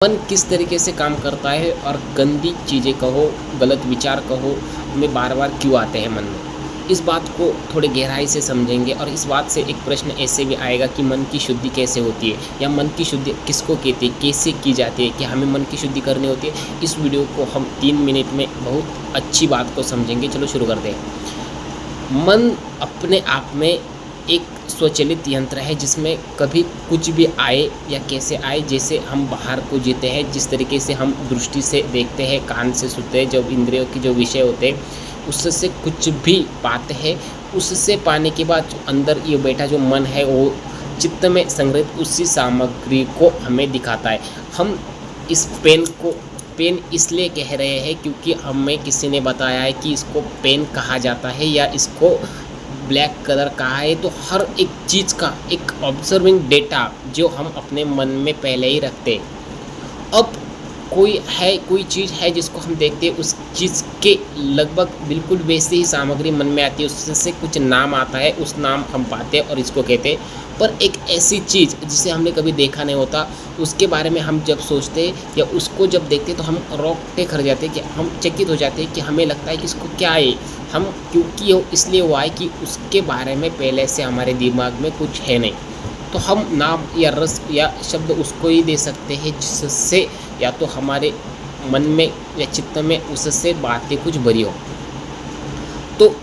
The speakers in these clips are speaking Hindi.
मन किस तरीके से काम करता है और गंदी चीज़ें कहो, गलत विचार कहो, हमें बार-बार क्यों आते हैं मन में? इस बात को थोड़े गहराई से समझेंगे और इस बात से एक प्रश्न ऐसे भी आएगा कि मन की शुद्धि कैसे होती है या मन की शुद्धि किसको कहते हैं, कैसे की जाती है, क्या हमें मन की शुद्धि करनी होती है? इस वीडियो को हम 3 मिनट में बहुत अच्छी बात को समझेंगे। चलो शुरू करते हैं। मन अपने आप में एक स्वचालित यंत्र है जिसमें कभी कुछ भी आए या कैसे आए, जैसे हम बाहर को जीते हैं, जिस तरीके से हम दृष्टि से देखते हैं, कान से सुनते हैं, जब इंद्रियों के जो विषय होते हैं उससे कुछ भी पाते हैं, उससे पाने के बाद जो अंदर ये बैठा जो मन है वो चित्त में संग्रहित उसी सामग्री को हमें दिखाता है। हम इस पेन इसलिए कह रहे हैं क्योंकि हमें किसी ने बताया है कि इसको पेन कहा जाता है या इसको ब्लैक कलर कहा है। तो हर एक चीज़ का एक ऑब्जर्विंग डेटा जो हम अपने मन में पहले ही रखते हैं। अब कोई चीज़ है जिसको हम देखते हैं, उस चीज़ के लगभग बिल्कुल वैसे ही सामग्री मन में आती है, उससे कुछ नाम आता है, उस नाम हम पाते हैं और इसको कहते हैं। पर एक ऐसी चीज़ जिसे हमने कभी देखा नहीं होता, उसके बारे में हम जब सोचते हैं या उसको जब देखते हैं तो हम रोकटे खड़ जाते हैं, कि हम चकित हो जाते हैं कि हमें लगता है कि इसको क्या है, हम क्योंकि इसलिए हुआ है कि उसके बारे में पहले से हमारे दिमाग में कुछ है नहीं। तो हम नाम या रस या शब्द उसको ही दे सकते हैं जिससे या तो हमारे मन में या चित्त में उससे बातें कुछ भरी हो। तो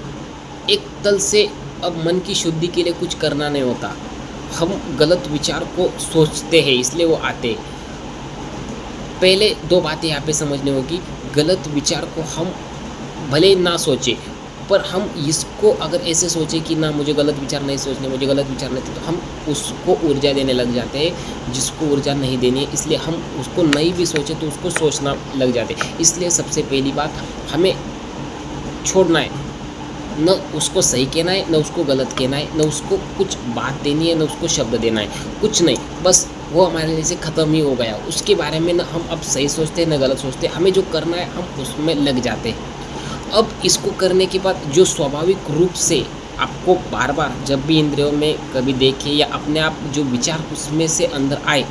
एक तल से अब मन की शुद्धि के लिए कुछ करना नहीं होता, हम गलत विचार को सोचते हैं इसलिए वो आते हैं। पहले 2 बातें यहाँ पे समझनी होगी। गलत विचार को हम भले ही ना सोचें, पर हम इसको अगर ऐसे सोचें कि ना मुझे गलत विचार नहीं सोचने, मुझे गलत विचार नहीं, तो हम उसको ऊर्जा देने लग जाते हैं जिसको ऊर्जा नहीं देनी है। इसलिए हम उसको नहीं भी सोचें तो उसको सोचना लग जाते हैं। इसलिए सबसे पहली बात हमें छोड़ना है, न उसको सही कहना है, न उसको गलत कहना है, न उसको कुछ बात देनी है, न उसको शब्द देना है, कुछ नहीं। बस वो हमारे लिए से ख़त्म ही हो गया। उसके बारे में न हम अब सही सोचते हैं न गलत सोचते, हमें जो करना है हम उसमें लग जाते हैं। अब इसको करने के बाद जो स्वाभाविक रूप से आपको बार बार जब भी इंद्रियों में कभी देखे या अपने आप जो विचार उसमें से अंदर आए,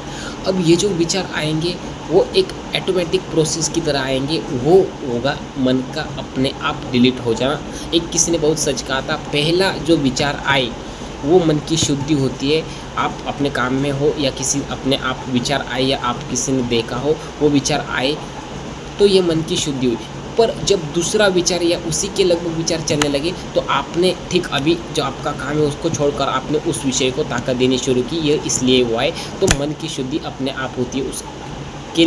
अब ये जो विचार आएंगे वो एक ऑटोमेटिक प्रोसेस की तरह आएंगे। वो होगा मन का अपने आप डिलीट हो जाना। एक किसी ने बहुत सच कहा था, पहला जो विचार आए वो मन की शुद्धि होती है। आप अपने काम में हो या किसी अपने आप विचार आए या आप किसी ने देखा हो वो विचार आए तो ये मन की शुद्धि हुई। पर जब दूसरा विचार या उसी के लगभग विचार चलने लगे तो आपने ठीक अभी जो आपका काम है उसको छोड़कर आपने उस विषय को ताकत देनी शुरू की, ये इसलिए हुआ है। तो मन की शुद्धि अपने आप होती है।